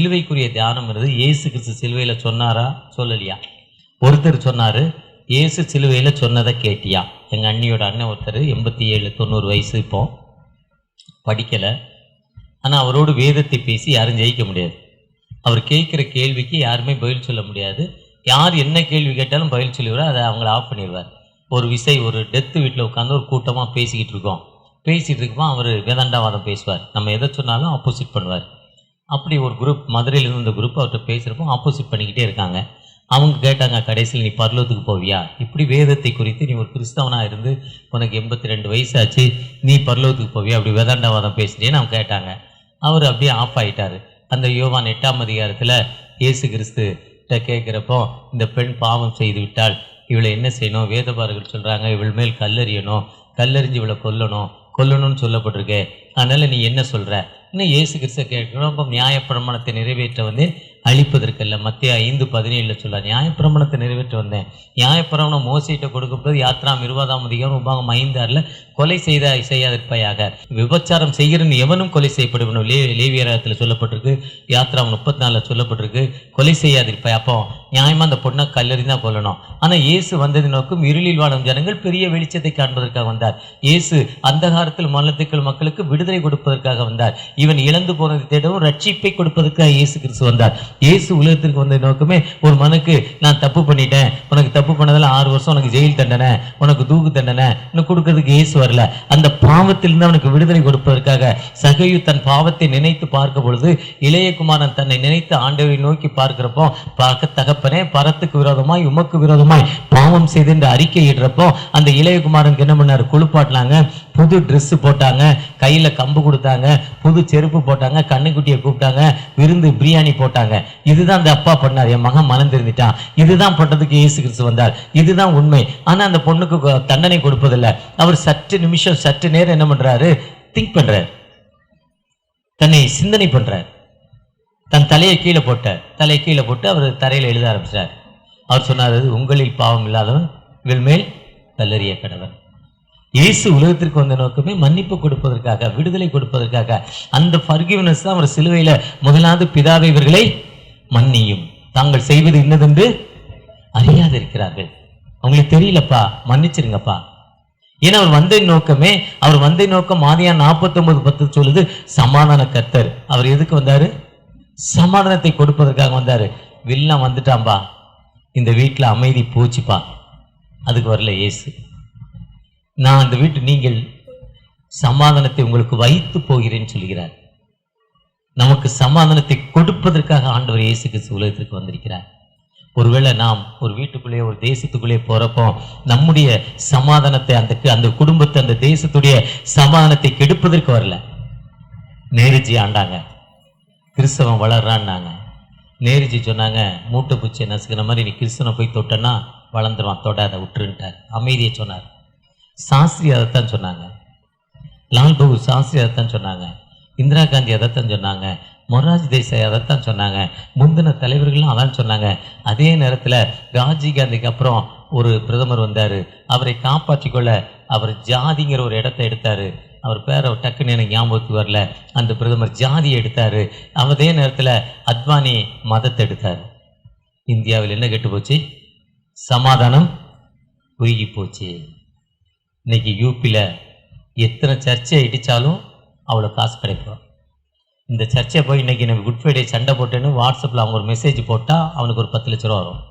சிலுவைக்குரிய தியானம்ங்கிறது இயேசு கிறிஸ்து சிலுவையில் சொன்னாரா சொல்லலையா? ஒருத்தர் சொன்னார், இயேசு சிலுவையில் சொன்னதை கேட்டியா? எங்கள் அண்ணியோட அண்ணன் ஒருத்தர் 87-90 வயசு, இப்போ படிக்கலை. ஆனால் அவரோடு வேதத்தை பேசி யாரும் ஜெயிக்க முடியாது. அவர் கேட்குற கேள்விக்கு யாருமே பதில் சொல்ல முடியாது. யார் என்ன கேள்வி கேட்டாலும் பதில் சொல்லிடுவார், அதை அவங்கள ஆஃப் பண்ணிடுவார். ஒரு டெத்து வீட்டில் உட்காந்து ஒரு கூட்டமாக பேசிக்கிட்டு இருக்குமா அவர் வேதாண்டாவாதம் பேசுவார். நம்ம எதை சொன்னாலும் ஆப்போசிட் பண்ணுவார். அப்படி ஒரு குரூப் மதுரையில் இருந்த குரூப் அவர்கிட்ட பேசுகிறப்போ ஆப்போசிட் பண்ணிக்கிட்டே இருக்காங்க. அவங்க கேட்டாங்க, கடைசியில் நீ பரலோகத்துக்கு போவியா? இப்படி வேதத்தை குறித்து நீ ஒரு கிறிஸ்தவனாக இருந்து உனக்கு 82 வயசாச்சு, நீ பரலோகத்துக்கு போவியா? அப்படி வேதாண்டாவாதம் பேசுகிறேன்னு அவங்க கேட்டாங்க. அவர் அப்படியே ஆஃப் ஆகிட்டார். அந்த யோவான் 8ஆம் அதிகாரத்தில் இயேசு கிறிஸ்துட்ட கேட்குறப்போ, இந்த பெண் பாவம் செய்து விட்டால் இவளை என்ன செய்யணும்? வேதபாரர்கள் சொல்கிறாங்க இவள் மேல் கல்லறியணும், கல்லறிஞ்சு இவளை கொல்லணும்னு சொல்லப்பட்டிருக்கு. அதனால் நீ என்ன சொல்கிற? இன்னும் இயேசு கிறிஸ்துவ கேட்கணும். அப்போ நியாயப்பிரமாணத்தை நிறைவேற்ற வந்தேன், அழிப்பதற்கல்ல. மத்திய 5:17 சொல்கிறார், நியாயப்பிரமாணத்தை நிறைவேற்ற வந்தேன். நியாயப்பிரமாணம் மோசையிட்ட கொடுக்கும்போது யாத்ராம் 20ஆம் அதிகாரம் உபாகம் 5:6 கொலை செய்யாதிருப்பாயாக, விபச்சாரம் செய்கிறன்னு எவனும் கொலை செய்யப்படுவனும் லேவியராகத்தில் சொல்லப்பட்டிருக்கு. யாத்ராம் 34 சொல்லப்பட்டிருக்கு, கொலை செய்யாதிருப்பாய். அப்போ நியாயமாக அந்த பொண்ணை கல்லறிந்தான் கொல்லணும். ஆனால் இயேசு வந்தது நோக்கம் இருளில் வாழும் ஜனங்கள் பெரிய வெளிச்சத்தை காண்பதற்காக வந்தார். இயேசு அந்த காலத்தில் மரணத்துக்கள் மக்களுக்கு விடுதலை கொடுப்பதற்காக வந்தார். இவன் இழந்து போனதை தேடவும் ரட்சிப்பை கொடுப்பதற்காக இயேசு கிறிஸ்து வந்தார். இயேசு உலகத்திற்கு வந்த நோக்கமே, ஒரு மனுக்கு நான் தப்பு பண்ணிட்டேன், உனக்கு தப்பு பண்ணதில் 6 வருஷம் உனக்கு ஜெயில் தண்டனை, உனக்கு தூக்கு தண்டனை இன்னும் கொடுக்கறதுக்கு இயேசு வரல. அந்த பாவத்திலிருந்து அவனுக்கு விடுதலை கொடுப்பதற்காக சகையு தன் பாவத்தை நினைத்து பார்க்க பொழுது, இளையகுமாரன் தன்னை நினைத்து ஆண்டவரை நோக்கி பார்க்கிறப்போ, தகப்பனே பரத்துக்கு விரோதமாய் உமக்கு விரோதமாய் பாவம் செய்து என்று அறிக்கையிடுறப்போ, அந்த இளையகுமாரனுக்கு என்ன பண்ணாரு? குளிப்பாட்டினாங்க, புது ட்ரெஸ் போட்டாங்க, கையில கம்பு கொடுத்தாங்க, புது செருப்பு போட்டாங்க, கண்ணுக்குட்டியை கூப்பிட்டாங்க, விருந்து பிரியாணி போட்டாங்க. இதுதான் அந்த அப்பா பண்ணார். என் மகன் மனம் தெரிஞ்சிட்டான், இதுதான் பண்றதுக்கு இயேசு கிறிஸ்து வந்தார். இதுதான் உண்மை. ஆனா அந்த பொண்ணுக்கு தண்டனை கொடுப்பதில்லை. அவர் சற்று நேரம் என்ன பண்றாரு? திங்க் பண்றார், தன்னை சிந்தனை பண்றார். தன் தலையை கீழே போட்டு அவர் தரையில் எழுத ஆரம்பிச்சார். அவர் சொன்னார், உங்களில் பாவம் இல்லாதவன் இவள் மேல் கல்லறிய கடவன். இயேசு உலகத்திற்கு வந்த நோக்கமே மன்னிப்பு கொடுப்பதற்காக, விடுதலை கொடுப்பதற்காக. அந்த ஃபர்கிவ்னஸ் தான் அவர் சிலுவையில முதலாவது, பிதாவை இவர்களை மன்னியும், தாங்கள் செய்வது இன்னதென்று அறியாது இருக்கிறார்கள். அவங்களுக்கு தெரியலப்பா, மன்னிச்சிருங்கப்பா. ஏன்னா அவர் வந்த நோக்கம் ஆதியாகமம் 49:10 சொல்லுது, சமாதான கர்த்தர். அவர் எதுக்கு வந்தாரு? சமாதானத்தை கொடுப்பதற்காக வந்தாரு. வில்லன் வந்துட்டான்பா, இந்த வீட்டில் அமைதி போச்சுப்பா, அதுக்கு வரல இயேசு. நான் அந்த வீட்டு நீங்கள் சமாதானத்தை உங்களுக்கு வைத்து போகிறேன்னு சொல்லுகிறார். நமக்கு சமாதானத்தை கொடுப்பதற்காக ஆண்டவர் இயேசு கிறிஸ்து உலகத்திற்கு வந்திருக்கிறார். ஒருவேளை நாம் ஒரு வீட்டுக்குள்ளே, ஒரு தேசத்துக்குள்ளே போறப்போ நம்முடைய சமாதானத்தை, அந்த குடும்பத்தை, அந்த தேசத்துடைய சமாதானத்தை கெடுப்பதற்கு வரல. நேருஜி ஆண்டாங்க, கிறிஸ்தவன் வளர்றான்னாங்க. நேருஜி சொன்னாங்க, மூட்டை பூச்சியை நசுக்கிற மாதிரி நீ கிறிஸ்தவனை போய் தொட்டனா வளர்ந்துருவான், தொடாத விட்டுருன்ட்டார். அமைதியை சொன்னார். சாஸ்திரி அதைத்தான் சொன்னாங்க, லால் பகதூர் சாஸ்திரி அதைத்தான் சொன்னாங்க, இந்திரா காந்தி அதைத்தான் சொன்னாங்க, மொரார்ஜி தேசாய் அதைத்தான் சொன்னாங்க, முந்தின தலைவர்களும் அதான் சொன்னாங்க. அதே நேரத்தில் ராஜீவ் காந்திக்கு அப்புறம் ஒரு பிரதமர் வந்தார். அவரை காப்பாற்றிக்கொள்ள அவர் ஜாதிங்கிற ஒரு இடத்தை எடுத்தார். அவர் பேரை டக்குன்னு எனக்கு ஞாபகத்துக்கு வரல. அந்த பிரதமர் ஜாதியை எடுத்தார். அதே நேரத்தில் அத்வானி மதத்தை எடுத்தார். இந்தியாவில் என்ன கெட்டு போச்சு? சமாதானம் குறுகி போச்சு. இன்னைக்கு யூபியில் எத்தனை சர்ச்சை இடித்தாலும் அவ்வளோ காசு கிடைக்கும். இந்த சர்ச்சை போய் இன்னைக்கு எனக்கு குட் ஃப்ரைடே சண்டை போட்டேன்னு வாட்ஸ்அப்பில் அவங்க ஒரு மெசேஜ் போட்டால் அவனுக்கு ஒரு 10 லட்ச ரூபா வரும்.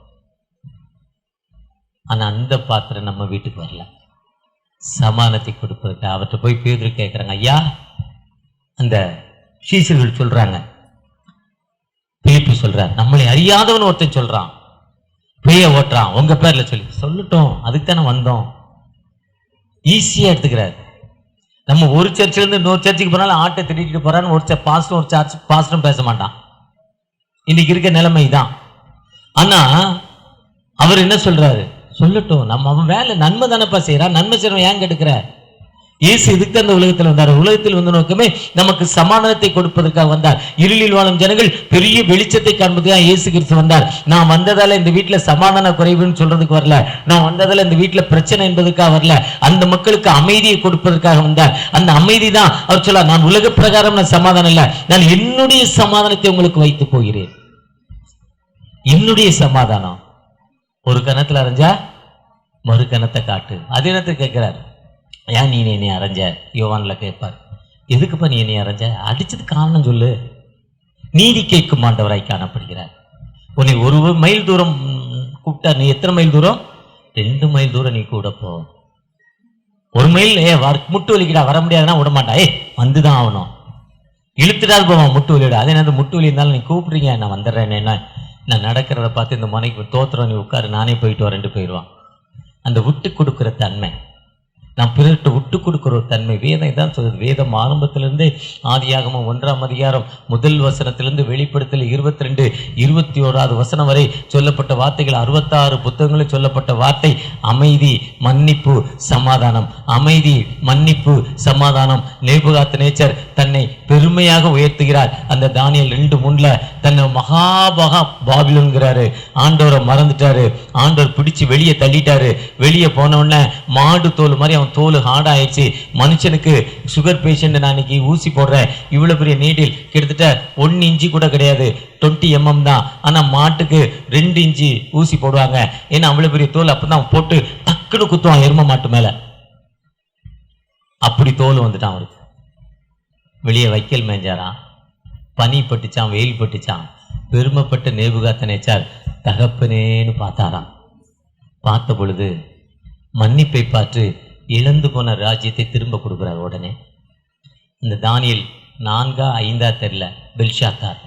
ஆனால் அந்த பாத்திரம் நம்ம வீட்டுக்கு வரல. சமாதானத்தை கொடுப்பதற்கு அவர்கிட்ட போய் பேதுரு கேட்குறாங்க, ஐயா அந்த சீசர்கள் சொல்கிறாங்க, பிலிப்பு சொல்கிறார், நம்மளை அறியாதவன் ஒருத்தன் சொல்கிறான், பேய ஓட்டுறான் உங்கள் பேரில் சொல்லட்டும், அதுக்கு தானே வந்தோம். ஈஸியாக எடுத்துக்கிறார். நம்ம ஒரு சர்ச்சிலேருந்து இன்னொரு சர்ச்சுக்கு போனாலும் ஆட்டை திட்டிட்டு போறான்னு ஒரு பாஸ்டரும் பேச மாட்டான். இன்னைக்கு இருக்க நிலைமை தான். ஆனா அவர் என்ன சொல்றாரு? சொல்லட்டும், நம்ம அவன் வேலை நன்மை தானப்பா செய்யறான், நன்மை செய்யறவன் ஏன் கெடுக்கிற? இயேசு எதுக்கு அந்த உலகத்தில் வந்தார்? உலகத்தில் வந்த நோக்கமே நமக்கு சமாதானத்தை கொடுப்பதற்காக வந்தார். இருளில் வாழும் ஜனங்கள் பெரிய வெளிச்சத்தை காண்பதுதான் இயேசு கிறிஸ்து வந்தார். நான் வந்ததால இந்த வீட்டுல சமாதான குறைவுன்னு சொல்றதுக்கு வரல, நான் வந்ததால இந்த வீட்டுல பிரச்சனை என்பதற்காக வரல, அந்த மக்களுக்கு அமைதியை கொடுப்பதற்காக வந்தார். அந்த அமைதி தான் அவர் சொல்ல, நான் உலக பிரகாரம் நான் சமாதானம் இல்ல, நான் என்னுடைய சமாதானத்தை உங்களுக்கு வைத்து போகிறேன். என்னுடைய சமாதானம் ஒரு கணத்துல அரைஞ்சா மறு கணத்தை காட்டு. அது என்னத்தை கேட்கிறார்? ஏன் நீ என்னை அரைஞ்ச? யோவான்ல கேட்பார், எதுக்குப்பா நீ என்னை அரைஞ்ச? அடிச்சது காரணம் சொல்லு. நீதி கேட்கும் ஆண்டவராய் காணப்படுகிறார். உன்னை 1 மைல் தூரம் கூப்பிட்டா நீ எத்தனை மைல் தூரம்? 2 மைல் தூரம் நீ கூட போ. 1 மைல் முட்டு வலிக்கிடா, வர முடியாதுன்னா விட மாட்டா, வந்துதான் ஆகணும். இழுத்துட்டாது போவான் முட்டு வலியோட. அதே நேரத்தில் முட்டு வலி இருந்தாலும் நீ கூப்பிடுறீங்க, நான் வந்துடுறேன். என்ன நான் நடக்கிறத பார்த்து இந்த மனைக்கு தோத்துறோம், நீ உட்காரு, நானே போயிட்டு வரேன்ட்டு போயிடுவான். அந்த விட்டு கொடுக்கிற தன்மை, நாம் பிறர்கிட்ட விட்டு கொடுக்கிற ஒரு தன்மை வேதம் இதான் சொல்லுது. வேதம் ஆரம்பத்திலிருந்து ஆதியாகமம் 1ஆம் அதிகாரம் 1 வசனத்திலிருந்து வெளிப்படுத்தல் 22, 21 வசனம் வரை சொல்லப்பட்ட வார்த்தைகள், 66 புத்தகங்களில் சொல்லப்பட்ட வார்த்தை அமைதி, மன்னிப்பு, சமாதானம். அமைதி, மன்னிப்பு, சமாதானம். நேபுகாத்நேச்சர் தன்னை பெருமையாக உயர்த்துகிறார். அந்த தானியேல் 2:3 தன்னை மகாபகா பாபிலோன்கிறாரு. ஆண்டவரை மறந்துட்டாரு. ஆண்டவர் பிடிச்சு வெளியே தள்ளிட்டாரு. வெளியே போன உடனே மாடு தோல் மாதிரி அவன் தோல் ஹார்ட் ஆயிடுச்சு. மனுஷனுக்கு சுகர் பேஷண்ட், நான் இன்னைக்கு ஊசி போடுறேன், இவ்வளவு பெரிய நீடில் கிட்டத்தட்ட 1 இன்ச்சு கூட கிடையாது, 20 mm தான். ஆனா மாட்டுக்கு 2 இன்ச்சு ஊசி போடுவாங்க. ஏன்னா அவ்வளவு பெரிய தோல். அப்பதான் போட்டு டக்குன்னு குத்துவான் எரும மாட்டு மேல. அப்படி தோல் வந்துட்டான் அவருக்கு. வெளியே வைக்கல் மேஞ்சாராம், பனி பட்டுச்சான், வெயில் பட்டுச்சான். பெருமைப்பட்ட நேபுகாத்நேச்சார் தகப்பனேன்னு பார்த்தாராம். பார்த்த பொழுது மன்னிப்பை பார்த்து இழந்து போன ராஜ்யத்தை திரும்ப கொடுக்கிறார். உடனே இந்த தானியேல் 4ஆ 5ஆ தெரியல, பெல்ஷாத்தார்,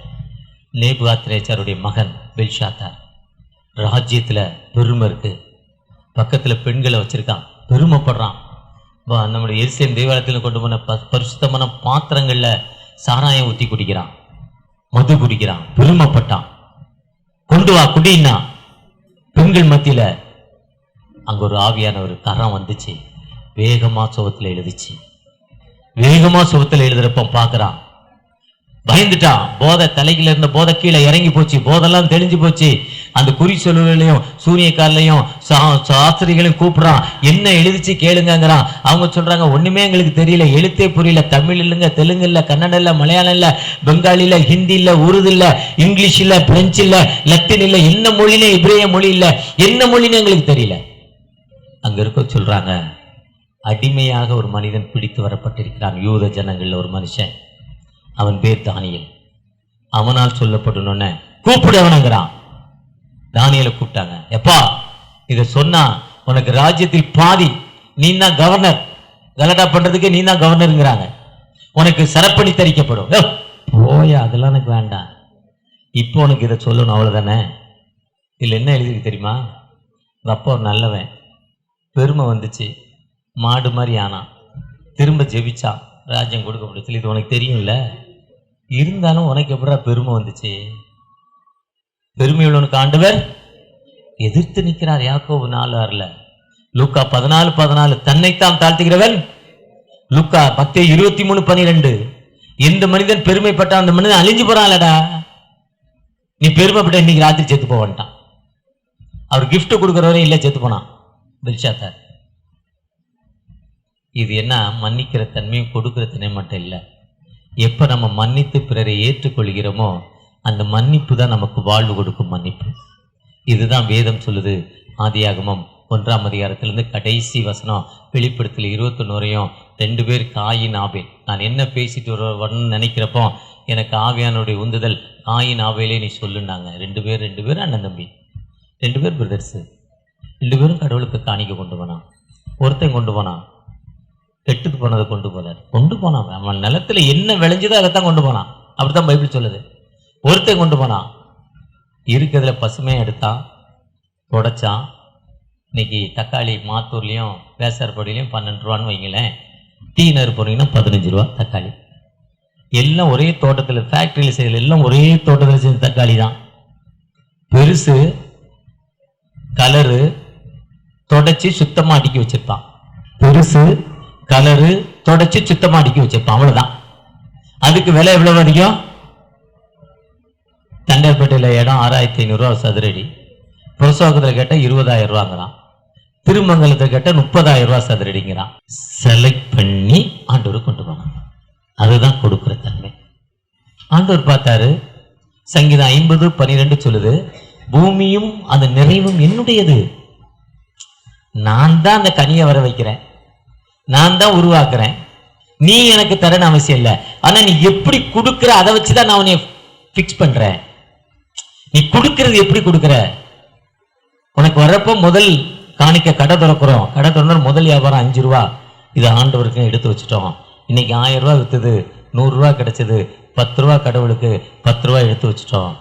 நேபுகாத்நேச்சாருடைய மகன் பெல்ஷாத்தார். ராஜ்யத்துல பெருமை இருக்கு, பக்கத்துல பெண்களை வச்சிருக்கான், பெருமைப்படுறான். நம்முடைய எருசலேம் தேவாலயத்தில் கொண்டு போன பரிசுத்தமான பாத்திரங்கள்ல சாராயம் ஊற்றி குடிக்கிறான், மது குடிக்கிறான், பெருமைப்பட்டான். கொண்டு வா குடின்னா பெண்கள் மத்தியில அங்க ஒரு ஆவியான ஒரு கரம் வந்துச்சு, வேகமா சுவத்துல எழுதிச்சு. வேகமா சுவத்துல எழுதுறப்ப பாக்குறான், பயந்துட்டான். போதை தலையில இருந்த போதை கீழே இறங்கி போச்சு, போதெல்லாம் தெளிஞ்சு போச்சு. அந்த குறி சொல்லுகளையும் சூரியக்காரலையும் சாஸ்திரிகளையும் கூப்பிடுறான், என்ன எழுதிச்சு கேளுங்கிறான். அவங்க சொல்றாங்க, ஒண்ணுமே எங்களுக்கு தெரியல, எழுத்தே புரியல, தமிழ் இல்லைங்க, தெலுங்கு இல்ல, கன்னடம் இல்ல, மலையாளம் இல்ல, பெங்காலி இல்ல, ஹிந்தி இல்ல, உருது இல்ல, இங்கிலீஷ் இல்ல, பிரெஞ்சு இல்ல, லத்தீன் இல்ல, என்ன மொழினே இப்ரேய மொழி இல்ல, என்ன மொழின்னு எங்களுக்கு தெரியல. அங்க இருக்க சொல்றாங்க, அடிமையாக ஒரு மனிதன் பிடித்து வரப்பட்டிருக்கிறான். யூத ஜனங்கள்ல ஒரு மனுஷன், அவன் பேர் தானியேல். அவனால் சொல்லப்படணும்னு கூப்பிடு அவனுங்கிறான். தானியேலை கூப்பிட்டாங்க. எப்பா இத சொன்னா உனக்கு ராஜ்யத்தில் பாதி, நீ தான் கவர்னர், கலடா பண்றதுக்கு நீ தான் கவர்னருங்கிறாங்க. உனக்கு சரப்பணி தரிக்கப்படும். போயா, அதெல்லாம் எனக்கு வேண்டாம். இப்போ உனக்கு இதை சொல்லணும் அவ்வளவுதானே. இதுல என்ன எழுதிருக்கு தெரியுமா? உங்க அப்பா ஒரு நல்லவன், பெருமை வந்துச்சு, மாடு மாதிரி ஆனான், திரும்ப ஜெபிச்சான், ராஜ்யம் கொடுக்கப்பட்டு. இது உனக்கு தெரியும்ல, இருந்தாலும் உனக்கு எப்படா பெருமை வந்துச்சு? பெருமை உள்ளவனுக்கு ஆண்டவர் எதிர்த்து நிற்கிறார். யாக்கோபு 4:6, லூக்கா 14:14 தன்னைத்தான் தாழ்த்துகிறவன், லூக்கா 10:23-12 எந்த மனிதன் பெருமைப்பட்டான் அந்த மனிதன் அழிஞ்சு போறான்லடா. நீ பெருமைப்பட்ட இன்னைக்கு ராத்திரி செத்து போவான்ட்டான். அவர் கிஃப்ட் கொடுக்குறவரே இல்லை, செத்து போனான் பெல்ஷாத்தார். இது என்ன? மன்னிக்கிற தன்மையும் கொடுக்கிற தன்மை மட்டும் இல்லை. எப்ப நம்ம மன்னித்து பிறரை ஏற்றுக்கொள்கிறோமோ அந்த மன்னிப்பு தான் நமக்கு வாழ்வு கொடுக்கும் மன்னிப்பு. இதுதான் வேதம் சொல்லுது. ஆதியாகமம் 1ஆம் அதிகாரத்திலிருந்து கடைசி வசனம் வெளிப்படுத்தல் 21 2 பேர் காயின் ஆபேல். நான் என்ன பேசிட்டு வரணும்னு நினைக்கிறப்போ எனக்கு ஆவியானுடைய உந்துதல், காயின் ஆபேலே நீ சொல்லுனாங்க. 2 பேர் அண்ணன் தம்பி, 2 பேர் பிரதர்ஸு, 2 பேரும் கடவுளுக்கு காணிக்க கொண்டு போனான். ஒருத்தன் கொண்டு போனான், கெட்டுக்கு போனதை கொண்டு போனான். அவன் நிலத்துல என்ன விளைஞ்சதோ அதைத்தான் கொண்டு போனான். அப்படித்தான் பைபிள் சொல்லுது. ஒருத்தன் கொண்டு போனான், இருக்கிறதுல பசுமையை எடுத்தான், உடைச்சான். இன்னைக்கு தக்காளி மாத்தூர்லையும் வேசார்பாடியிலையும் 12 ரூபான்னு வைங்களேன். டீனர் போனீங்கன்னா 15 ரூபா தக்காளி. எல்லாம் ஒரே தோட்டத்தில், ஃபேக்டரியில் செய்யல, எல்லாம் ஒரே தோட்டத்தில் செஞ்ச தக்காளி தான். பெருசு, கலரு, தொடச்சி சுத்தமாக அடுக்கி வச்சிருப்பான். பெருசு, கலரு தொடச்சி சுத்தமா அடிக்க வச்சிருப்பான், அவ்வளவுதான். அதுக்கு விலை எவ்வளவு அதிகம்? தண்டைப்பேட்டையில இடம் 6500 சதுரடி, புரசோகத்தில் கேட்ட 20000 ரூபாங்கிறான், திருமங்கலத்தை கேட்ட 30000 சதுரடிங்கிறான். செலக்ட் பண்ணி ஆண்டவர் கொண்டு போனாங்க. அதுதான் கொடுக்கிற தன்மை. ஆண்டவர் பார்த்தாரு, சங்கீதம் 50:12 சொல்லுது, பூமியும் அந்த நிறைவும் என்னுடையது, நான் தான் அந்த கனியை வர வைக்கிறேன், நான் தான் உருவாக்குறேன், நீ எனக்கு தரணும் அவசியம் இல்லை. ஆனா நீ எப்படி கொடுக்கிற அதை வச்சுதான் நான் உன்னை பிக்ஸ் பண்றேன். நீ கொடுக்கிறது எப்படி கொடுக்கிற? உனக்கு வர்றப்போ முதல் காணிக்க கடை திறக்கிறோம், கடை திறந்தா முதல் வியாபாரம் 5 ரூபா, இது ஆண்டவருக்கு எடுத்து வச்சுட்டோம். இன்னைக்கு 1000 ரூபா வித்துது, 100 ரூபா கிடைச்சது, 10 ரூபா கடவுளுக்கு, 10 ரூபா எடுத்து வச்சுட்டோம்.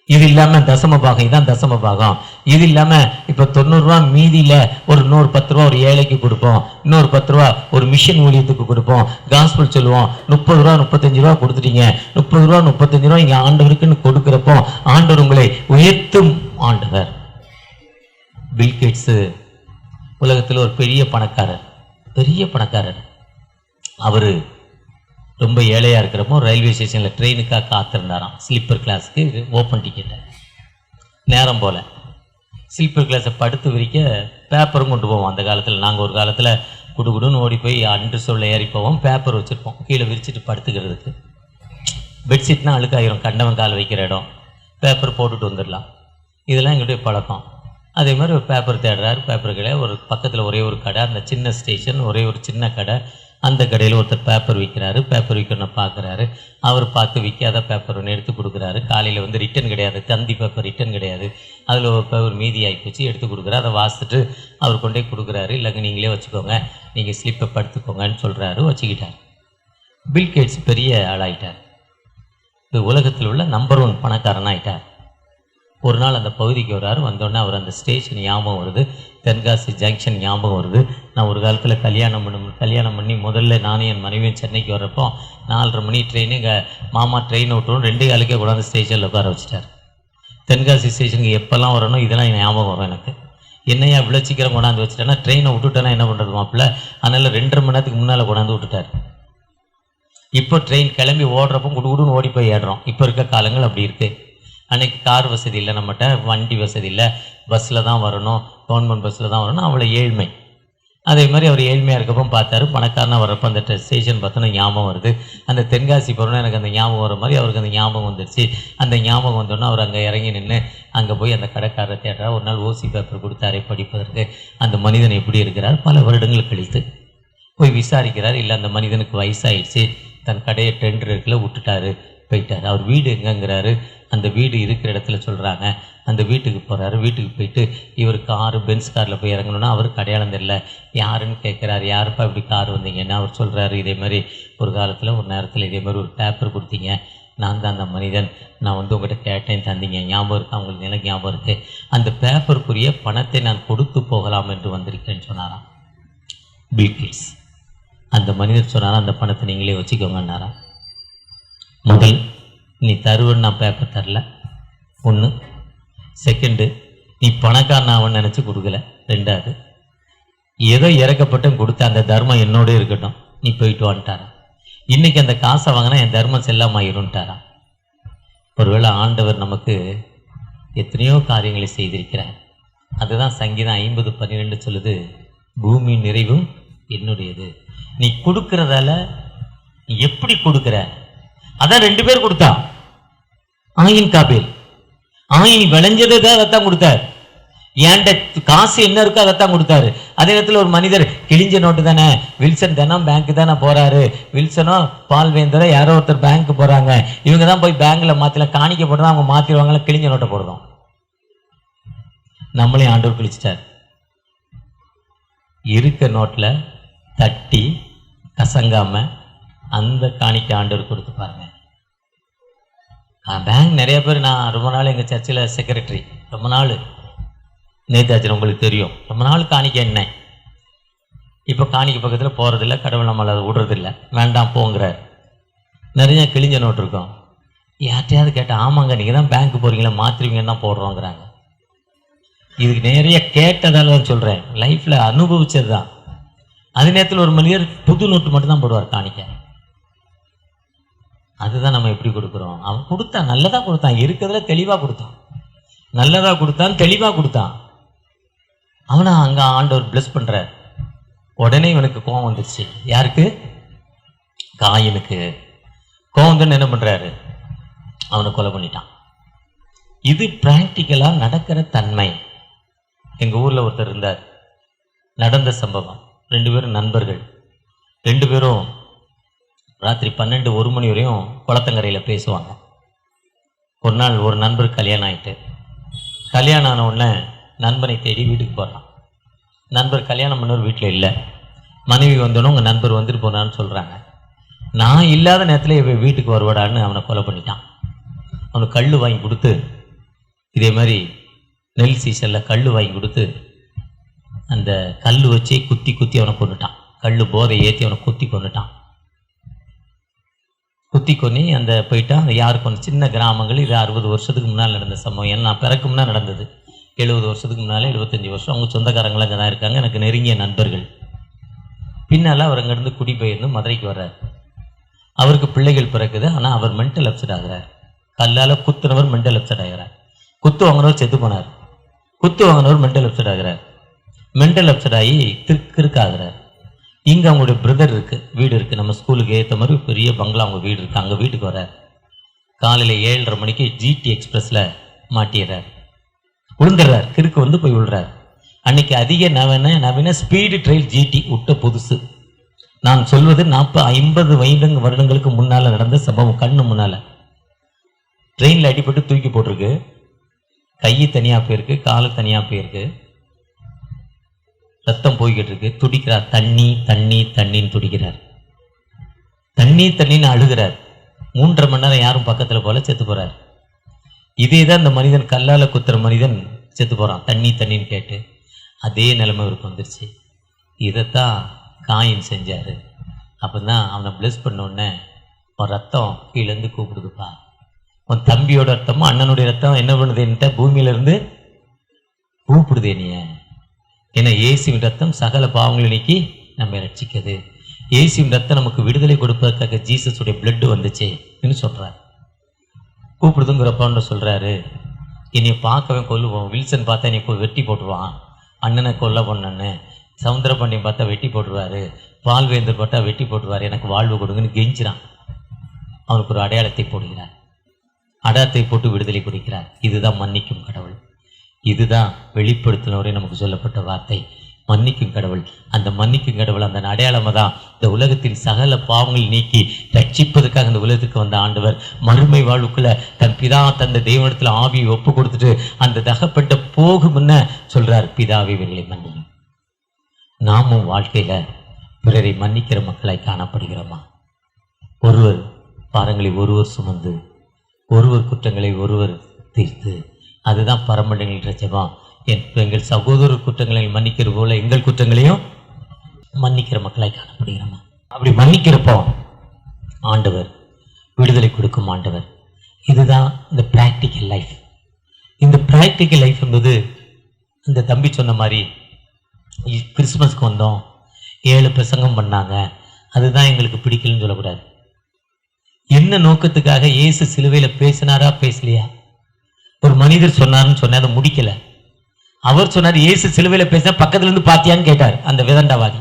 இது இல்லாம தசம பாகம், இதான் தசம பாகம். இது இல்லாம இப்ப 90 ரூபா மீதியில ஒரு 10 ரூபா ஒரு ஏழைக்கு கொடுப்போம், இன்னொரு 10 ரூபா ஒரு மிஷன் ஊழியத்துக்கு கொடுப்போம், காஸ்பல் சொல்லுவோம். 30 ரூபா 35 ரூபா கொடுத்துட்டீங்க, 30 ரூபா 35 ரூபா இங்க ஆண்டவருக்குன்னு கொடுக்கிறப்போ ஆண்டவர் உங்களை உயர்த்தும் ஆண்டவர். பில்கேட்ஸ் உலகத்தில் ஒரு பெரிய பணக்காரர். அவரு ரொம்ப ஏழையா இருக்கிறப்போ ரயில்வே ஸ்டேஷன்ல ட்ரெயினுக்காக காத்திருந்தாராம். ஸ்லீப்பர் கிளாஸுக்கு ஓப்பன் டிக்கெட்டை நேரம் போல ஸ்லீப்பர் கிளாஸை படுத்து விரிக்க பேப்பரும் கொண்டு போவோம். அந்த காலத்தில் நாங்கள் ஒரு காலத்தில் குடுகுடுன்னு ஓடி போய் அன்று சொல்ல ஏறி போவோம், பேப்பர் வச்சுருப்போம் கீழே விரிச்சிட்டு படுத்துக்கிறதுக்கு. பெட்ஷீட்னா அழுக்காயிரும், கண்டவன் கால் வைக்கிற இடம், பேப்பர் போட்டுட்டு வந்துடலாம். இதெல்லாம் எங்களுடைய பழக்கம். அதே மாதிரி ஒரு பேப்பர் தேடுறாரு, பேப்பர் கடை ஒரு பக்கத்தில் ஒரே ஒரு கடை, அந்த சின்ன ஸ்டேஷன் ஒரே ஒரு சின்ன கடை, அந்த கடையில் ஒருத்தர் பேப்பர் விற்கிறாரு. பேப்பர் விற்கணும் பார்க்குறாரு, அவர் பார்த்து விற்காத பேப்பர் ஒன்று எடுத்து கொடுக்குறாரு. காலையில் வந்து ரிட்டன் கிடையாது, தந்தி பேப்பர் ரிட்டன் கிடையாது, அதில் ஒரு பேப்பர் மீதி ஆகிப்போச்சு, எடுத்து கொடுக்குறாரு. அதை வாசிட்டு அவர் கொண்டே கொடுக்குறாரு. இல்லைங்க நீங்களே வச்சுக்கோங்க, நீங்கள் ஸ்லிப்பை படுத்துக்கோங்கன்னு சொல்கிறாரு. வச்சுக்கிட்டார். பில்கேட்ஸ் பெரிய ஆளாயிட்டார், இது உலகத்தில் உள்ள நம்பர் 1 பணக்காரன் ஆகிட்டார். ஒரு நாள் அந்த பகுதிக்கு வர்றாரு. வந்தோடனே அவர் அந்த ஸ்டேஷன் ஞாபகம் வருது, தென்காசி ஜங்ஷன் ஞாபகம் வருது. நான் ஒரு காலத்தில் கல்யாணம் பண்ணி முதல்ல நானும் என் மனைவியும் சென்னைக்கு வர்றப்போ 4:30 மணி ட்ரெயின், எங்கள் மாமா ட்ரெயின் விட்டுரும் 2:15 கொண்டாந்து ஸ்டேஷனில் உட்கார வச்சுட்டார். தென்காசி ஸ்டேஷனுக்கு எப்போல்லாம் வரணும் இதெல்லாம் ஞாபகம் வரும் எனக்கு. என்னையா இவ்வளோ சீக்கிரம் கொண்டாந்து வச்சுட்டேன்னா ட்ரெயினை விட்டுட்டேன்னா என்ன பண்ணுறது மாப்பிள்ள, அதனால் 2:30 மணி நேரத்துக்கு முன்னால் கொண்டாந்து விட்டுட்டார். இப்போ ட்ரெயின் கிளம்பி ஓடுறப்போ குடுகுடுன்னு ஓடி போய் ஏடுறோம். இப்போ இருக்க காலங்கள் அப்படி இருக்குது. அன்றைக்கி கார் வசதி இல்லை, நம்மகிட்ட வண்டி வசதி இல்லை, பஸ்ஸில் தான் வரணும், கவர்மெண்ட் பஸ்ஸில் தான் வரணும், அவ்வளோ ஏழ்மை. அதே மாதிரி அவர் ஏழ்மையாக இருக்கப்போ பார்த்தாரு, பணக்காரனாக வரப்போ அந்த ஸ்டேஷன் பார்த்தோன்னா ஞாபகம் வருது. அந்த தென்காசி போகிறோன்னா எனக்கு அந்த ஞாபகம் வர மாதிரி அவருக்கு அந்த ஞாபகம் வந்துடுச்சு. அந்த ஞாபகம் வந்தோன்னா அவர் அங்கே இறங்கி நின்று அங்கே போய் அந்த கடைக்காரரை தேடுறார். ஒரு நாள் ஓசி பேப்பர் கொடுத்தாரே படிப்பதற்கு, அந்த மனிதன் எப்படி இருக்கிறார், பல வருடங்கள் கழித்து போய் விசாரிக்கிறார். இல்லை அந்த மனிதனுக்கு வயசாகிடுச்சு, தன் கடையை டெண்டர் இருக்குல்ல விட்டுட்டாரு, போயிட்டார். அவர் வீடு எங்கேங்கிறாரு, அந்த வீடு இருக்கிற இடத்துல சொல்கிறாங்க. அந்த வீட்டுக்கு போகிறாரு. வீட்டுக்கு போயிட்டு இவர் காரு பென்ஸ் காரில் போய் இறங்கணுன்னா அவருக்கு அடையாளம் தெரியல. யாருன்னு கேட்குறாரு, யாருப்பா இப்படி கார் வந்தீங்கன்னா அவர் சொல்கிறாரு, இதே மாதிரி ஒரு காலத்தில் ஒரு நேரத்தில் இதே மாதிரி ஒரு பேப்பர் கொடுத்தீங்க, நான் தான் அந்த மனிதன், நான் வந்து உங்கள்கிட்ட கேட்டேன் தந்தீங்க, ஞாபகம் இருக்கா உங்களுக்கு? எனக்கு ஞாபகம் இருக்குது. அந்த பேப்பருக்குரிய பணத்தை நான் கொடுத்து போகலாம் என்று வந்திருக்கேன்னு சொன்னாராம் பில்கேட்ஸ். அந்த மனிதர் சொன்னாராம், அந்த பணத்தை நீங்களே வச்சுக்கோங்கன்னாராம். முதல், நீ தருவன்னு நான் பேப்பர் தரல, 1. செகண்டு, நீ பணக்காரன் அவன் நினச்சி கொடுக்கல. 2வது, ஏதோ இறக்கப்பட்டும் கொடுத்த அந்த தர்மம் என்னோட இருக்கட்டும், நீ போயிட்டு வந்துட்டாரான். இன்றைக்கி அந்த காசை வாங்கினா என் தர்மம் செல்லாமாயிருன்ட்டாரான். ஒருவேளை ஆண்டவர் நமக்கு எத்தனையோ காரியங்களை செய்திருக்கிறார். அதுதான் சங்கீதம் 50:12 சொல்லுது, பூமி நிறைவும் என்னுடையது. நீ கொடுக்கறதால நீ எப்படி கொடுக்குற, அதான் 2 பேர் கொடுத்தா. ஆயின் காபேல், ஆயின் விளைஞ்சதை அதைத்தான் கொடுத்தார். ஏன்ட்ட காசு என்ன இருக்கோ அதைத்தான் கொடுத்தாரு. அதே நேரத்தில் ஒரு மனிதர் கிழிஞ்ச நோட்டு தானே, வில்சன் தினம் பேங்க்கு தானே போறாரு, வில்சனோ பால்வேந்தரோ யாரோ ஒருத்தர் பேங்க்கு போறாங்க, இவங்க தான் போய் பேங்க்ல மாத்தில காணிக்க போடுறதா, அவங்க மாத்திடுவாங்களா, கிழிஞ்ச நோட்டை போடுறோம். நம்மளையும் ஆண்டவர் கிழிச்சிட்டார். இருக்க நோட்டில் தட்டி கசங்காம அந்த காணிக்க ஆண்டவர் கொடுத்து பாருங்க. பேங்க் நிறைய பேர், நான் ரொம்ப நாள் எங்கள் சர்ச்சில் செக்ரட்டரி, ரொம்ப நாள் நேதாஜர் உங்களுக்கு தெரியும், ரொம்ப நாள் காணிக்க என்ன, இப்போ காணிக்க பக்கத்தில் போகிறதில்ல, கடவுள் நம்மளை அதை விடுறதில்ல, வேண்டாம் போங்கிறார். நிறைய கிழிஞ்ச நோட்டு இருக்கும். யார்ட்டையாவது கேட்டால், ஆமாங்க நீங்கள் தான் பேங்க்கு போகிறீங்களா, மாற்றுவீங்கன்னு தான் போடுறோங்கிறாங்க. இதுக்கு நிறைய கேட்டதால தான் சொல்கிறேன், லைஃப்பில் அனுபவிச்சது தான். அதே நேரத்தில் ஒரு மனிதர் புது நோட்டு மட்டும் தான் போடுவார் காணிக்க. அதுதான் நம்ம எப்படி கொடுக்குறோம். அவன் கொடுத்தான், நல்லதாக கொடுத்தான், இருக்கிறதுல தெளிவாக கொடுத்தான், நல்லதாக கொடுத்தான், தெளிவாக கொடுத்தான். அவனை அங்கே ஆண்டவர் பிளஸ் பண்ணுறார். உடனே இவனுக்கு கோவம் வந்துடுச்சு. யாருக்கு? காயினுக்கு கோவம் வந்து என்ன பண்ணுறாரு? அவனை கொலை பண்ணிட்டான். இது பிராக்டிக்கலாக நடக்கிற தன்மை. எங்கள் ஊரில் ஒருத்தர் இருந்தார், நடந்த சம்பவம். 2 பேரும் நண்பர்கள். 2 பேரும் ராத்திரி 12-1 மணி வரையும் குளத்தங்கரையில் பேசுவாங்க. ஒரு நாள் ஒரு நண்பர் கல்யாணம் ஆகிட்டு, கல்யாணம் ஆன உடனே நண்பனை தேடி வீட்டுக்கு போகிறான். நண்பர் கல்யாணம் பண்ணவர் வீட்டில் இல்லை. மனைவி வந்தோன்னே உங்கள் நண்பர் வந்துட்டு போனான்னு சொல்கிறாங்க. நான் இல்லாத நேரத்தில் இவன் வீட்டுக்கு வருவாடான்னு அவனை கொலை பண்ணிட்டான். அவனுக்கு கல் வாங்கி கொடுத்து, இதே மாதிரி நெல் சீசனில் கல் வாங்கி கொடுத்து அந்த கல் வச்சு குத்தி குத்தி அவனை கொண்டுட்டான். கல் போதை ஏற்றி அவனை குத்தி கொண்டுட்டான். குத்தி கொன்னி அந்த போயிட்டான். யாருக்கு ஒன்று சின்ன கிராமங்கள். இது 60 வருஷத்துக்கு முன்னால் நடந்த சம்பவம். ஏன்னா நான் பிறக்கு முன்னால் நடந்தது. 70 வருஷத்துக்கு முன்னால், 75 வருஷம். அவங்க சொந்தக்காரங்களாம் அங்கே தான் இருக்காங்க, எனக்கு நெருங்கிய நண்பர்கள். பின்னால் அவர் அங்கேருந்து குடிபெயர்ந்து மதுரைக்கு வர்றார். அவருக்கு பிள்ளைகள் பிறக்குது. ஆனால் அவர் மென்டல் அப்செட் ஆகிறார். கல்லால் குத்துனவர் மென்டல் அப்செட் ஆகிறார். குத்து வாங்கினவர் செத்து போனார். குத்து வாங்கினவர் மென்டல் அப்செட் ஆகிறார். மென்டல் அப்செட் ஆகி ஆகிறார். இங்கே அவங்களுடைய பிரதர் இருக்குது, வீடு இருக்குது, நம்ம ஸ்கூலுக்கு ஏற்ற மாதிரி பெரிய பங்களா அவங்க வீடு இருக்குது. அங்கே வீட்டுக்கு வர்றார். காலையில் 7:30 மணிக்கு GT எக்ஸ்பிரஸில் மாட்டிடுறார். விழுந்துடுறார். கிறுக்கு வந்து போய் விழுறார். அன்னைக்கு அதிக நவீன ஸ்பீடு ட்ரெயில் GT விட்ட புதுசு. நான் சொல்வது 50 வருடங்களுக்கு முன்னால் நடந்த சம்பவம். கண்ணு முன்னால் ட்ரெயினில் அடிபட்டு தூக்கி போட்டிருக்கு. கை தனியாக போயிருக்கு, காலு தனியாக போயிருக்கு, ரத்தம் போய்கிட்டு இருக்கு. துடிக்கிறார். தண்ணி தண்ணி தண்ணின்னு துடிக்கிறார். தண்ணி தண்ணின்னு அழுகிறார். 3.5 மணி நேரம் யாரும் பக்கத்தில் போல செத்து போகிறார். இதே தான் இந்த மனிதன், கல்லால் குத்துற மனிதன் செத்து போகிறான் தண்ணி தண்ணின்னு கேட்டு. அதே நிலைமை இவருக்கு வந்துருச்சு. இதைத்தான் காயின் செஞ்சார். அப்போ தான் அவனை பிளஸ் பண்ணோடனே, உன் ரத்தம் கீழேருந்து கூப்பிடுதுப்பா, உன் தம்பியோட ரத்தமும் அண்ணனுடைய ரத்தம் என்ன பண்ணுதுன்ட்ட பூமியிலேருந்து கூப்பிடுதே நீ. ஏன்னா இயேசுவின் ரத்தம் சகல பாவங்களை நீக்கி நம்ம ரட்சிக்குது. இயேசுவின் ரத்தம் நமக்கு விடுதலை கொடுப்பதற்காக ஜீசஸுடைய பிளட் வந்துச்சேன்னு சொல்கிறார். கூப்பிடுதுங்கிறப்பான்னு சொல்கிறாரு. என்னை பார்க்கவே கொல்லுவோம். வில்சன் பார்த்தா என்னை வெட்டி போட்டுருவான், அண்ணனை கொல்ல பொண்ணு. சவுந்தரபாண்டியன் பார்த்தா வெட்டி போட்டுருவார், பால்வேந்தர் பார்த்தா வெட்டி போட்டுருவார், எனக்கு வாழ்வு கொடுங்கன்னு கெஞ்சிறான். அவனுக்கு ஒரு அடையாளத்தை போடுகிறார். அடையாளத்தை போட்டு விடுதலை கொடுக்கிறார். இதுதான் மன்னிக்கும் கடவுள். இதுதான் வெளிப்படுத்தினவரே நமக்கு சொல்லப்பட்ட வார்த்தை, மன்னிக்கும் கடவுள். அந்த மன்னிக்கும் கடவுள், அந்த அடையாளமாக தான் இந்த உலகத்தின் சகல பாவங்களை நீக்கி ரட்சிப்பதற்காக இந்த உலகத்துக்கு வந்த ஆண்டவர் மறுமை வாழ்வுக்குள்ள தன் பிதா தந்த தெய்வத்தில் ஆவியை ஒப்பு கொடுத்துட்டு அந்த தகப்பட்ட போகும் முன்ன சொல்றார், பிதாவை இவர்களை மன்னியும். நாமும் வாழ்க்கையில பிறரை மன்னிக்கிற மக்களாய் காணப்படுகிறோமா? ஒருவர் பாரங்களை ஒருவர் சுமந்து, ஒருவர் குற்றங்களை ஒருவர் தீர்த்து, அதுதான் பரமண்டங்களின் ஜெபம். எங்கள் சகோதரர் குற்றங்களை மன்னிக்கிற போல எங்கள் குற்றங்களையும் மன்னிக்கிற மக்களாய் காணப்படுகிறோமா? அப்படி மன்னிக்கிறப்போ ஆண்டவர் விடுதலை கொடுக்கும் ஆண்டவர். இதுதான் இந்த பிராக்டிக்கல் லைஃப். இந்த பிராக்டிக்கல் லைஃப் என்பது இந்த தம்பி சொன்ன மாதிரி கிறிஸ்மஸ்க்கு வந்தோம், 7 பிரசங்கம் பண்ணாங்க, அதுதான் எங்களுக்கு பிடிக்கலன்னு சொல்லக்கூடாது. என்ன நோக்கத்துக்காக இயேசு சிலுவையில் பேசினாரா பேசலையா? ஒரு மனிதர் சொன்னார்னு சொன்ன, அதை முடிக்கல. அவர் சொன்னார், இயேசு சிலுவையில் பேசினா பக்கத்துல இருந்து பாத்தியான்னு கேட்டார் அந்த விதண்டாவாதி.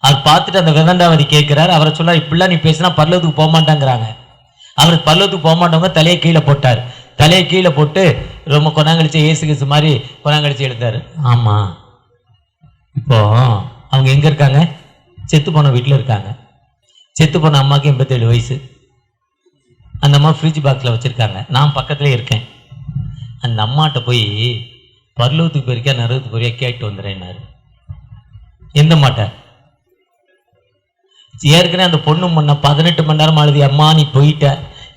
அவர் பார்த்துட்டு அந்த விதண்டாவாதி கேட்கிறார். அவரை சொன்னார், இப்படிலாம் நீ பேசினா பரலோகத்துக்கு போக மாட்டாங்கிறாங்க. அவர் பரலோகத்துக்கு போக மாட்டவங்க தலையை கீழே போட்டார். தலையை கீழே போட்டு ரொம்ப கொண்டாங்கழிச்சு இயேசு கிறிஸ்து மாதிரி கொண்டாங்கழிச்சு எழுந்தார். ஆமா, இப்போ அவங்க எங்க இருக்காங்க? செத்து போன வீட்டில் இருக்காங்க. செத்து போன அம்மாவுக்கு 87 வயசு. அந்த அம்மா ஃப்ரிட்ஜ் பாக்ஸில் வச்சுருக்காங்க. நான் பக்கத்துலேயே இருக்கேன். அந்த அம்மாட்ட போய் பரலோகத்துக்கு போயிருக்கா நரகத்துக்கு போறியா கேட்டு வந்துடுறேன்னாரு. எந்த மாட்டேன் ஏற்கனவே அந்த பொண்ணு முன்ன 18 மணி நேரம் அழுது, அம்மா நீ போயிட்ட,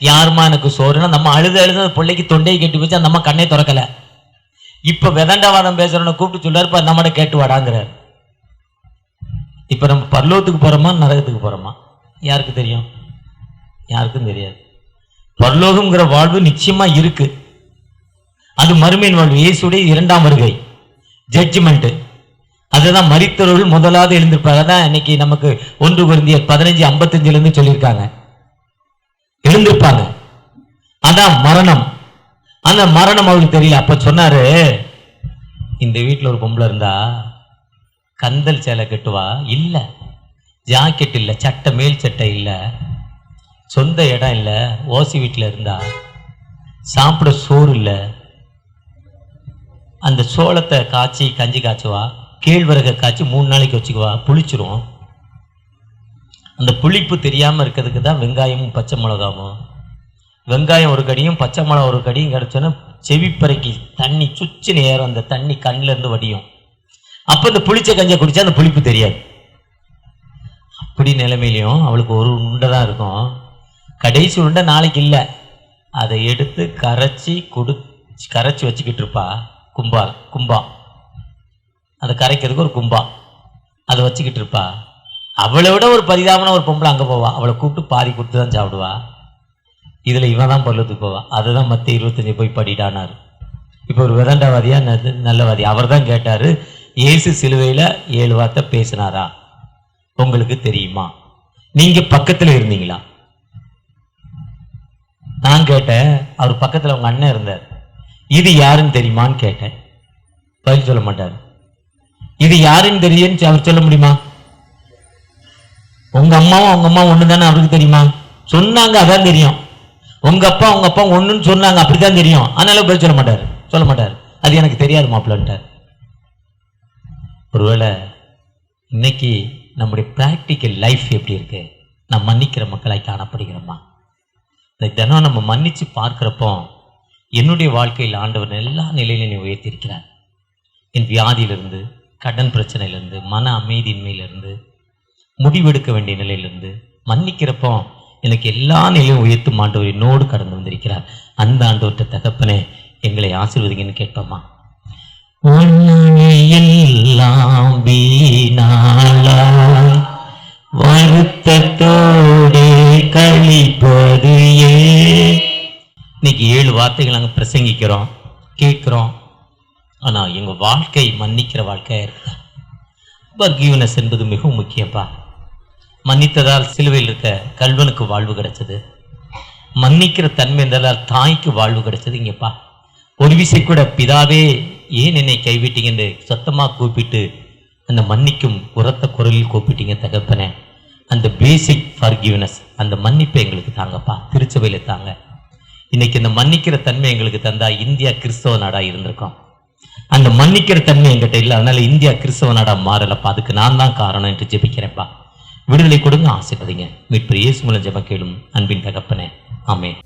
யாருமா எனக்கு சோறுன்னா நம்ம அழுது அந்த பிள்ளைக்கு தொண்டையை கட்டி வச்சு அந்த அம்மா கண்ணே திறக்கலை. இப்போ விதண்டாவாதம் பேசுறவனை கூப்பிட்டு சொல்றாரு, இப்போ நம்மகிட்ட கேட்டு வாடாங்கிறார். இப்போ நம்ம பரலோகத்துக்கு போகிறோமா நரகத்துக்கு போகிறோமா? யாருக்கு தெரியும்? யாருக்கும் தெரியாது. பரலோகம்ங்கிற வாழ்வு நிச்சயமா இருக்கு. அது மறுமையின் வாழ்வு, இயேசுடைய 2ஆம் வருகை, ஜட்ஜ்மெண்ட். அதுதான் மரித்தவர்கள் முதலாவது எழுந்திருப்பாங்க. அதான் இன்னைக்கு நமக்கு 1 கொரிந்தியர் 15:55 சொல்லியிருக்காங்க, எழுந்திருப்பாங்க. அதான் மரணம். அந்த மரணம் அவருக்கு தெரியல. அப்ப சொன்னாரு, இந்த வீட்டுல ஒரு பொம்பளை இருந்தா கந்தல் சேலை கட்டுவா, இல்ல ஜாக்கெட் இல்ல, சட்டை மேல் சட்டை இல்ல, சொந்த இடம் இல்ல, ஓசி வீட்டுல இருந்தா, சாப்பிட சோறு இல்ல, அந்த சோளத்தை காய்ச்சி கஞ்சி காய்ச்சுவா, கேழ்வரகை காய்ச்சி 3 நாளைக்கு வச்சுக்குவா, புளிச்சிரும். அந்த புளிப்பு தெரியாம இருக்கிறதுக்கு தான் வெங்காயமும் பச்சை மிளகாவும், வெங்காயம் ஒரு கடியும் பச்சை மிளகா ஒரு கடியும் கிடைச்சோன்னா செவிப்பறைக்கு தண்ணி சுச்சின்னு ஏறும், அந்த தண்ணி கண்ணில் இருந்து வடியும். அப்போ இந்த புளிச்ச கஞ்சை குடிச்சா அந்த புளிப்பு தெரியாது. அப்படி நிலைமையிலையும் அவளுக்கு ஒரு உண்டை தான் இருக்கும். கடைசி உண்டை நாளைக்கு இல்லை, அதை எடுத்து கரைச்சி வச்சுக்கிட்டு இருப்பா. கும்பா அதை கரைக்கிறதுக்கு ஒரு கும்பா அதை வச்சுக்கிட்டு இருப்பா. அவளை விட ஒரு பரிதாபமான ஒரு பொம்பளை அங்கே போவா, அவளை கூப்பிட்டு பாதி கொடுத்து தான் சாப்பிடுவா. இதில் இவன் தான் பல்லத்துக்கு போவா. அதுதான் மற்ற 25 போய் படிடானார். இப்போ ஒரு விதண்டாவாதியா நல்லவாதி அவர் தான் கேட்டார், இயேசு சிலுவையில் 7 வார்த்தை பேசினாரா உங்களுக்கு தெரியுமா? நீங்க பக்கத்தில் இருந்தீங்களா? நான் கேட்டேன், அவர் பக்கத்தில் உங்க அண்ணன் இருந்தார், இது யாருன்னு தெரியுமான்னு கேட்டேன். பதில் சொல்ல மாட்டார். இது யாருன்னு தெரியுன்னு அவர் சொல்ல முடியுமா? உங்க அம்மாவும் அவங்க அம்மா ஒண்ணு தானே அவருக்கு தெரியுமா? சொன்னாங்க, அதான் தெரியும். உங்க அப்பா ஒண்ணுன்னு சொன்னாங்க, அப்படித்தான் தெரியும். அதனால பதில் சொல்ல மாட்டாரு. அது எனக்கு தெரியாது மாப்பிள்ளன்ட்டார். ஒருவேளை இன்னைக்கு நம்முடைய பிராக்டிக்கல் லைஃப் எப்படி இருக்கு? நான் மன்னிக்கிற மக்களாய் காணப்படுகிறோமா? இந்த தினம் நம்ம மன்னிச்சு பார்க்கிறப்போ என்னுடைய வாழ்க்கையில் ஆண்டவர் எல்லா நிலையிலும் உயர்த்தியிருக்கிறார். என் வியாதியிலிருந்து, கடன் பிரச்சனையிலிருந்து, மன அமைதியின்மையிலிருந்து, முடிவெடுக்க வேண்டிய நிலையிலிருந்து மன்னிக்கிறப்போ எனக்கு எல்லா நிலையும் உயர்த்தும் ஆண்டவர் என்னோடு கடந்து வந்திருக்கிறார். அந்த ஆண்டவர்கிட்ட தகப்பனே எங்களை ஆசீர்வதிங்கன்னு கேட்போமா? எல்லாம் வீணாளாய் வருத்தத்தோடு கழிப்பது ஏன்? இன்னைக்கு 7 வார்த்தைகள் நாங்கள் பிரசங்கிக்கிறோம், கேட்கிறோம். ஆனா எங்க வாழ்க்கை மன்னிக்கிற வாழ்க்கையா இருக்கு. ஃபர்கிவ்னஸ் என்பது மிகவும் முக்கியப்பா. மன்னித்ததால் சிலுவையில் இருக்க கல்வனுக்கு வாழ்வு கிடைச்சது. மன்னிக்கிற தன்மை இருந்ததால் தாய்க்கு வாழ்வு கிடைச்சது. இங்கப்பா ஒரு விஷயம் கூட, பிதாவே ஏன் என்னை கைவிட்டீங்கன்னு சத்தமா கூப்பிட்டு அந்த மன்னிக்கும் உரத்த குரலில் கூப்பிட்டீங்க தகப்பனே. அந்த பேசிக் ஃபர்கிவ்னஸ், அந்த மன்னிப்பை எங்களுக்கு தாங்கப்பா, திருச்சபையில தாங்க. இன்னைக்கு இந்த மன்னிக்கிற தன்மை எங்களுக்கு தந்தா இந்தியா கிறிஸ்தவ நாடா இருந்திருக்கோம். அந்த மன்னிக்கிற தன்மை எங்கிட்ட இல்லை, அதனால இந்தியா கிறிஸ்தவ நாடா மாறலப்பா. அதுக்கு நான் தான் காரணம் என்று ஜெபிக்கிறேன்ப்பா. விடுதலை கொடுங்க, ஆசீர்வதிங்க. மீட்பர் இயேசு மூலம் ஜெபம் கேளும் அன்பின் தகப்பனே, ஆமென்.